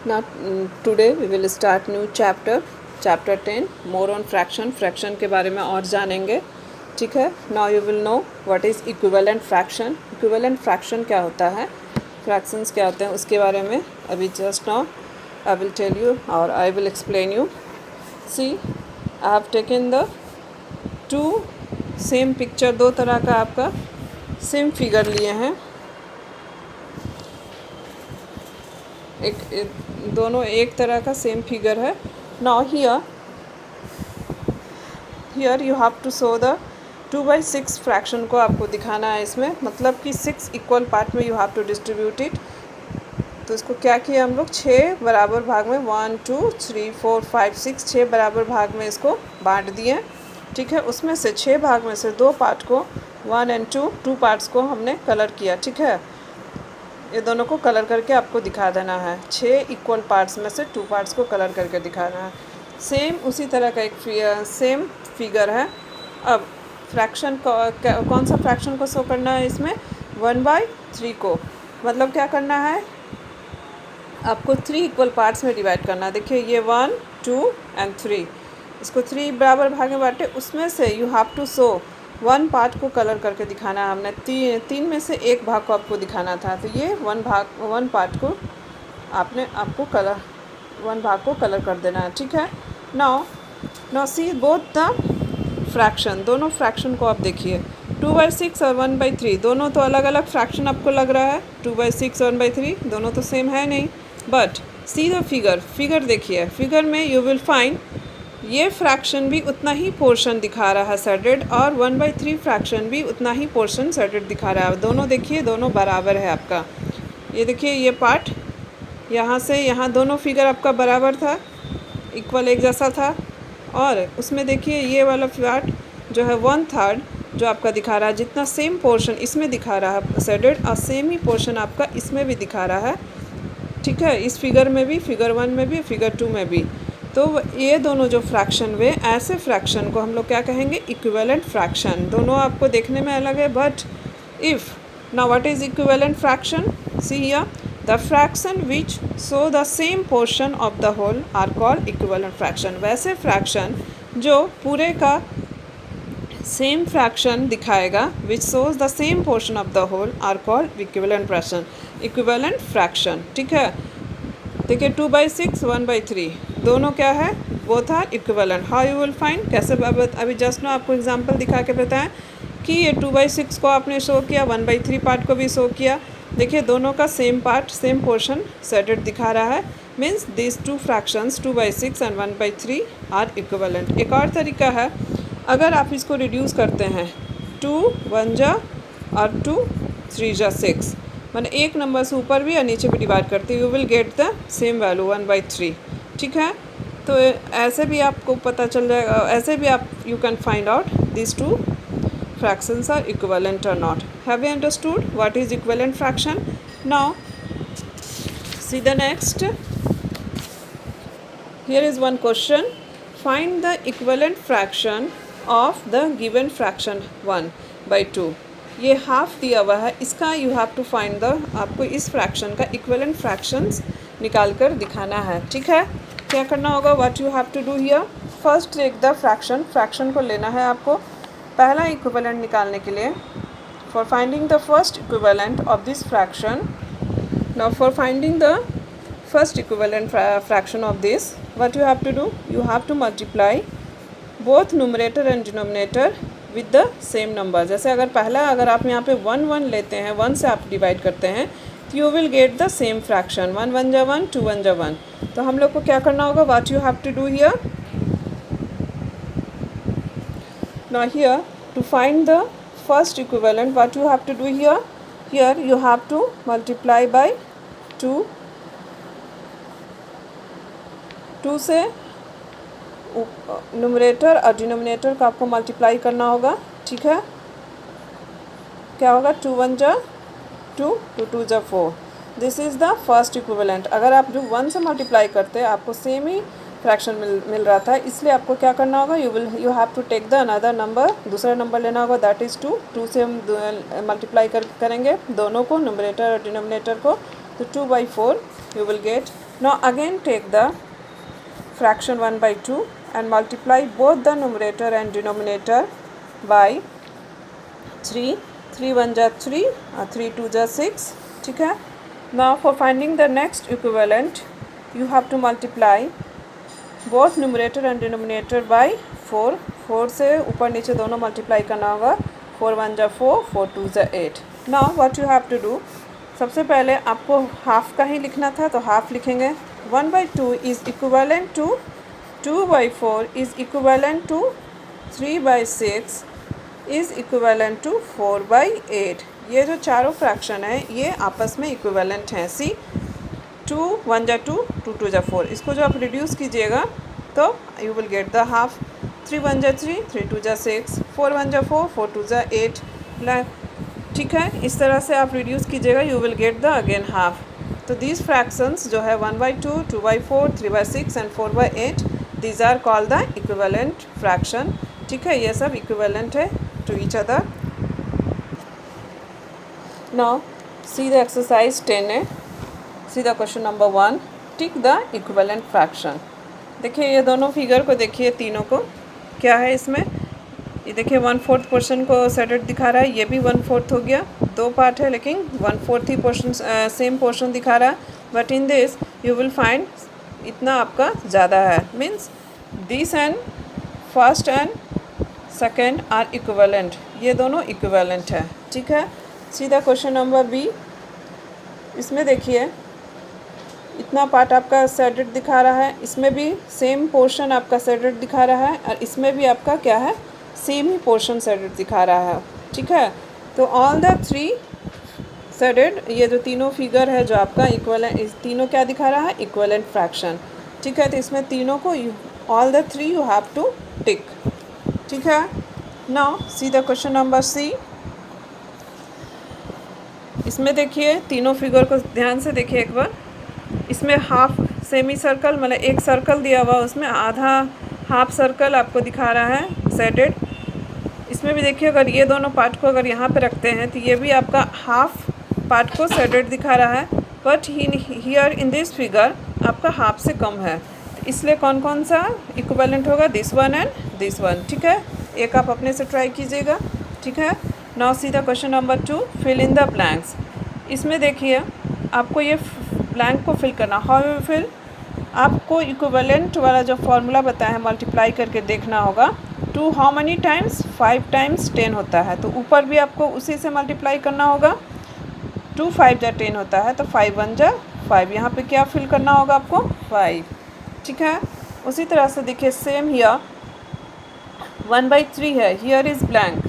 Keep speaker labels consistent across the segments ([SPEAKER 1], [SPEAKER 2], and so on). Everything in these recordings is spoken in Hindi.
[SPEAKER 1] Now today we will start new chapter 10 more on fraction के बारे में और जानेंगे. ठीक है. Now you will know what is equivalent fraction क्या होता है, फ्रैक्शंस क्या होते हैं उसके बारे में अभी just now I will tell you or I will explain you. See, I have taken the two same picture, दो तरह का आपका सेम फिगर लिए हैं. दोनों एक तरह का सेम फिगर है. Now here you have to show the 2/6 fraction को आपको दिखाना है इसमें, मतलब कि 6 इक्वल पार्ट में you have to distribute it. तो इसको क्या किया हम लोग, 6 बराबर भाग में 1 2 3 4 5 6 6 बराबर भाग में इसको बांट दिए. ठीक है. उसमें से 6 भाग में से 2 पार्ट को 1 और 2 पार्ट्स को हमने कलर किया. ठीक है. ये दोनों को कलर करके आपको दिखा देना है. 6 इक्वल पार्ट्स में से 2 पार्ट्स को कलर करके दिखाना है. सेम उसी तरह का एक सेम फिगर है. अब फ्रैक्शन कौन सा फ्रैक्शन को शो करना है इसमें, 1/3 को. मतलब क्या करना है, आपको 3 इक्वल पार्ट्स में डिवाइड करना है. देखिए ये 1 2 और 3, इसको 3 बराबर भाग में बांटे. उसमें से you have to show 1 part को कलर करके दिखाना है. हमने 3 में से एक भाग को आपको दिखाना था. तो ये 1 पार्ट को आपको कलर 1 भाग को कलर कर देना है. ठीक है. Now C both the fraction, दोनों फ्रैक्शन को आप देखिए. 2/6 और 1/3 दोनों तो अलग अलग फ्रैक्शन आपको लग रहा है. 2/6 और 1/3 दोनों तो सेम है नहीं. बट सी द फिगर देखिए. फिगर में यू विल फाइंड ये फ्रैक्शन भी उतना ही पोर्शन दिखा रहा है सेडेड, और 1/3 फ्रैक्शन भी उतना ही पोर्शन सेडेड दिखा रहा है. दोनों देखिए, दोनों बराबर है आपका. ये देखिए ये पार्ट यहाँ से यहाँ दोनों फिगर आपका बराबर था, इक्वल एक जैसा था. और उसमें देखिए ये वाला पार्ट जो है 1/3 जो आपका दिखा रहा है, जितना सेम पोर्शन इसमें दिखा रहा है सेडेड, और सेम ही पोर्शन आपका इसमें भी दिखा रहा है. ठीक है. इस फिगर में भी, फिगर 1 में भी, फिगर 2 में भी. तो ये दोनों जो फ्रैक्शन हुए, ऐसे फ्रैक्शन को हम लोग क्या कहेंगे, इक्विवेलेंट फ्रैक्शन. दोनों आपको देखने में अलग है, but if now what is equivalent fraction, see here the fraction which show the same portion of the whole are called equivalent fraction. वैसे फ्रैक्शन जो पूरे का सेम फ्रैक्शन दिखाएगा, which shows the same portion of the whole are called equivalent fraction. ठीक है. देखिए 2/6 1/3 दोनों क्या है, both are equivalent. How you will find, कैसे अभी जस्ट ना आपको एग्जांपल दिखा के बताएं कि ये 2/6 को आपने शो किया, 1/3 पार्ट को भी शो किया. देखिए दोनों का same part, same portion shaded दिखा रहा है. Means this 2 fractions 2/6 and 1/3 are equivalent. एक और तरीका है, अगर आप इसको रिड्यूस करते हैं, 2 1 जा और 2 3 जा 6, मैंने एक नंबर से ऊपर भी और नीचे भी डिवाइड करते, you will get the same value 1/3. ठीक है. तो ऐसे भी आपको पता चल जाएगा, ऐसे भी आप you can find out this 2 fractions are equivalent or not. Have you understood what is equivalent fraction? Now see the next. Here is one question. Find the equivalent fraction of the given fraction 1/2. ये हाफ दिया हुआ है, इसका you have to find the, आपको इस फ्रैक्शन का इक्विवेलेंट फ्रैक्शंस निकाल कर दिखाना है. ठीक है. क्या करना होगा, what you have to do here, first take the fraction को लेना है आपको पहला इक्विवेलेंट निकालने के लिए. For finding the first equivalent of this fraction, now for finding the first equivalent fraction of this, what you have to do, you have to multiply both numerator and denominator with the same number. जैसे अगर आप यहाँ पे 1 1 लेते हैं, 1 से आप डिवाइड करते हैं, तो you will get the same fraction. 1 1 जा 1, 2 1 जा 1. तो हम लोग को क्या करना होगा, what you have to do here, now here to find the first equivalent, what you have to do here you have to multiply by 2 से न्यूमरेटर और डिनोमिनेटर का आपको मल्टीप्लाई करना होगा. ठीक है. क्या होगा, 2 1 जा 2, 2 2 जा 4. This is the first equivalent. अगर आप जो 1 से मल्टीप्लाई करते हैं आपको सेम ही फ्रैक्शन मिल रहा था, इसलिए आपको क्या करना होगा, you have to take the another number, दूसरा नंबर लेना होगा, दैट इज़ 2. 2 से हम मल्टीप्लाई करेंगे दोनों को, न्यूमरेटर और डिनोमिनेटर को, तो 2/4 you will get Now again take the fraction 1 by 2 and multiply both the numerator and denominator by 3. 3 1 जा 3 और 3 2 जा 6. ठीक है. Now for finding the next equivalent you have to multiply both numerator and denominator by 4. 4 से ऊपर नीचे दोनों मल्टीप्लाई करना होगा. 4 1 जा 4, 4 2 जा 8. Now what you have to do, सबसे पहले आपको हाफ का ही लिखना था तो हाफ लिखेंगे. 1 by 2 is equivalent to 2 by 4 is equivalent to 3 by 6 is equivalent to 4 by 8. ये जो चारों फ्रैक्शन है ये आपस में इक्विवेलेंट हैं. सी 2 1 जा 2, 2 2 जा 4. इसको जो आप रिड्यूस कीजिएगा तो you will get the half. 3 1 जा 3, 3 2 जा 6, 4 1 जा 4, 4 2 जा 8. ठीक है, इस तरह से आप रिड्यूस कीजिएगा, you will get the again half. तो दीज फ्रैक्शंस जो है 1 by 2, 2 by 4, 3 by 6 and 4 by 8 these are called the equivalent fraction. ठीक है, ये सब इक्विवेलेंट है to each other. Now see the exercise 10A. See the question number 1. Tick the equivalent fraction. देखिए ये दोनों फिगर को देखिए, तीनों को क्या है इसमें. ये देखिए 1/4 पोर्शन को सेटेड दिखा रहा है, ये भी 1/4 हो गया. 2 पार्ट है लेकिन 1/4 ही पोर्शन सेम पोर्शन दिखा रहा है. But in this you will find इतना आपका ज़्यादा है. Means this and first and second are equivalent. ये दोनों इक्विवेलेंट है. ठीक है. सीधा क्वेश्चन नंबर बी. इसमें देखिए इतना पार्ट आपका सेटेड दिखा रहा है, इसमें भी सेम पोर्शन आपका सेटेड दिखा रहा है और इसमें भी आपका क्या है सेम ही पोर्शन सेटेड दिखा रहा है. ठीक है. तो ऑल द 3 सेटेड, ये जो तीनों फिगर है जो आपका इक्वलेंट, इस तीनों क्या दिखा रहा है इक्वलेंट फ्रैक्शन. ठीक है. तो इसमें तीनों को all the 3 you have to tick. ठीक है. Now see the question number C. इसमें देखिए तीनों फिगर को ध्यान से देखिए एक बार. इसमें हाफ सेमी सर्कल मतलब एक सर्कल दिया हुआ, उसमें आधा हाफ सर्कल आपको दिखा रहा है सेटेड. इसमें भी देखिए अगर ये दोनों पार्ट को अगर यहाँ पे रखते हैं तो ये भी आपका हाफ पार्ट को सेटेड दिखा रहा है. But here in this figure आपका हाफ से कम है, तो इसलिए कौन कौन सा इक्विवेलेंट होगा, this one and this one. ठीक है. एक आप अपने से ट्राई कीजिएगा. ठीक है. Now see the question number 2. Fill in the blanks. इसमें देखिए आपको ये ब्लैंक को फिल करना. हाउ यू फिल, आपको इक्विवेलेंट वाला जो फॉर्मूला बताया है मल्टीप्लाई करके देखना होगा. 2 हाउ मनी टाइम्स, 5 टाइम्स 10 होता है, तो ऊपर भी आपको उसी से मल्टीप्लाई करना होगा. 2 5 जा 10 होता है, तो 5 1 जा 5. यहाँ पे क्या फिल करना होगा आपको 5. ठीक है. उसी तरह से देखिए सेम हियर 1 by 3 है, here is blank.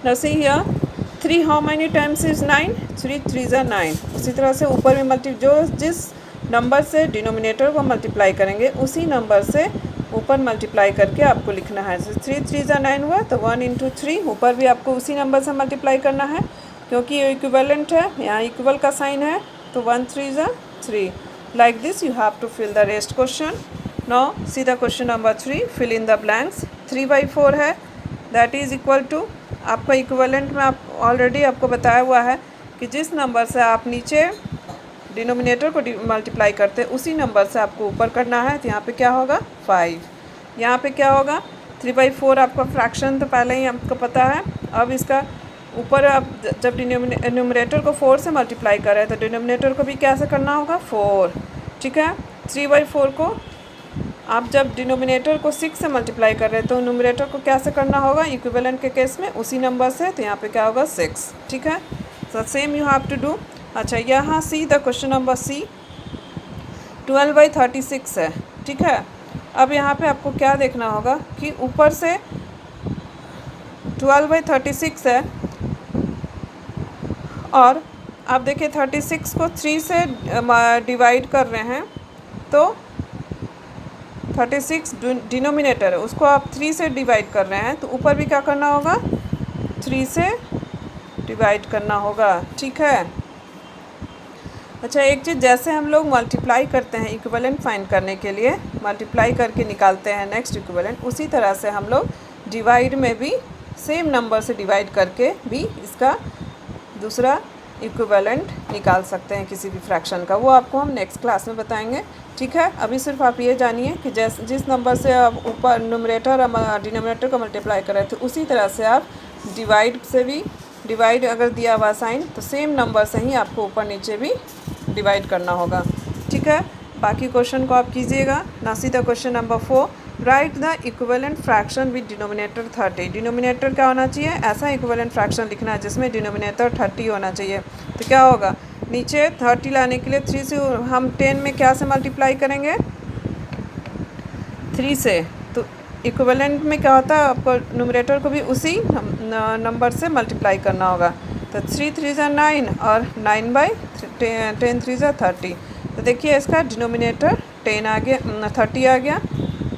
[SPEAKER 1] Now see here 3 how many times is 9, 3 3 जा 9. उसी तरह से ऊपर भी जो जिस नंबर से डिनोमिनेटर को मल्टीप्लाई करेंगे उसी नंबर से ऊपर मल्टीप्लाई करके आपको लिखना है. 3 3 जा 9 हुआ, तो 1 into 3 ऊपर भी आपको उसी नंबर से मल्टीप्लाई करना है क्योंकि ये इक्विवेलेंट है. यहाँ इक्वल का साइन है, तो 1 3 जा 3. Like this you have to fill the rest question. Now see the question number 3. Fill in the blanks. 3 by 4 है, दैट इज़ इक्वल टू आपका इक्विवेलेंट में आप ऑलरेडी आपको बताया हुआ है कि जिस नंबर से आप नीचे डिनोमिनेटर को मल्टीप्लाई करते हैं उसी नंबर से आपको ऊपर करना है. तो यहाँ पे क्या होगा 5. यहाँ पे क्या होगा 3 by 4 आपका फ्रैक्शन तो पहले ही आपको पता है. अब इसका ऊपर आप जब न्यूमरेटर को 4 से मल्टीप्लाई कर रहे हैं तो डिनोमिनेटर को भी कैसे करना होगा 4. ठीक है. 3 by 4 को आप जब डिनोमिनेटर को 6 से मल्टीप्लाई कर रहे हैं तो न्यूमरेटर को कैसे करना होगा इक्विवेलेंट के केस में उसी नंबर से. तो यहाँ पे क्या होगा 6. ठीक है. So same you have to do. अच्छा, यहाँ see the question number C. 12 by 36 है. ठीक है. अब यहाँ पे आपको क्या देखना होगा कि ऊपर से 12 by 36 है और आप देखिए 36 को 3 से डिवाइड कर रहे हैं, तो 36 डिनोमिनेटर है उसको आप 3 से डिवाइड कर रहे हैं, तो ऊपर भी क्या करना होगा 3 से डिवाइड करना होगा. ठीक है. अच्छा, एक चीज़ जैसे हम लोग मल्टीप्लाई करते हैं इक्विवेलेंट फाइंड करने के लिए, मल्टीप्लाई करके निकालते हैं नेक्स्ट इक्विवेलेंट, उसी तरह से हम लोग डिवाइड में भी सेम नंबर से डिवाइड करके भी इसका दूसरा इक्विवेलेंट निकाल सकते हैं किसी भी फ्रैक्शन का, वो आपको हम नेक्स्ट क्लास में बताएंगे। ठीक है, अभी सिर्फ आप ये जानिए कि जिस नंबर से आप ऊपर न्यूमरेटर और डिनोमिनेटर को मल्टीप्लाई कर रहे थे, उसी तरह से आप डिवाइड से भी, डिवाइड अगर दिया हुआ साइन तो सेम नंबर से ही आपको ऊपर नीचे भी डिवाइड करना होगा। ठीक है, बाकी क्वेश्चन को आप कीजिएगा। ना सीधा question number 4, right the equivalent fraction with denominator 30। Denominator क्या होना चाहिए, ऐसा इक्विवेलेंट फ्रैक्शन लिखना है जिसमें डिनोमिनेटर 30 होना चाहिए। तो क्या होगा, नीचे 30 लाने के लिए 3 से हम 10 में क्या से मल्टीप्लाई करेंगे, 3 से। तो इक्विवेलेंट में क्या होता है, आपको न्यूमरेटर को भी उसी नंबर से मल्टीप्लाई करना होगा। तो 3 3 ज़ा 9 और 9/10 3 ज़ा 30। तो देखिए इसका डिनोमिनेटर 10 आ गया, 30 आ गया।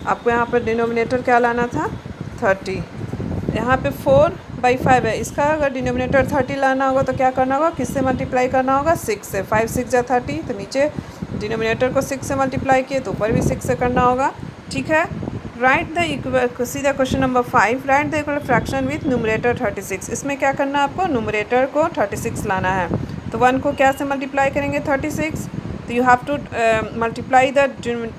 [SPEAKER 1] आपको यहाँ पर डिनोमिनेटर क्या लाना था, 30। यहाँ पे 4/5 है, इसका अगर डिनोमिनेटर 30 लाना होगा तो क्या करना होगा, किससे मल्टीप्लाई करना होगा, 6 से। 5 6 ज़ा 30, तो नीचे डिनोमिनेटर को 6 से मल्टीप्लाई किए तो ऊपर भी 6 से करना होगा। ठीक है, राइट द सीधा question number 5, right the equal fraction with numerator 36। इसमें क्या करना है, आपको न्यूमरेटर को 36 लाना है। तो 1 को क्या से मल्टीप्लाई करेंगे, 36। तो you have to multiply the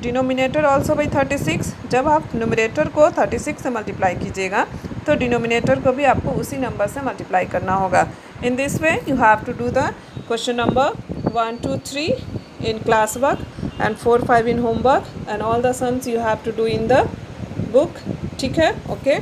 [SPEAKER 1] denominator also by 36। जब आप न्यूमरेटर को 36 से मल्टीप्लाई कीजिएगा तो डिनोमिनेटर को भी आपको उसी नंबर से मल्टीप्लाई करना होगा। In this way you have to do the question number 1 2 3 in class work and 4 5 in homework, and all the sums you have to do in the book. ठीक है, ओके।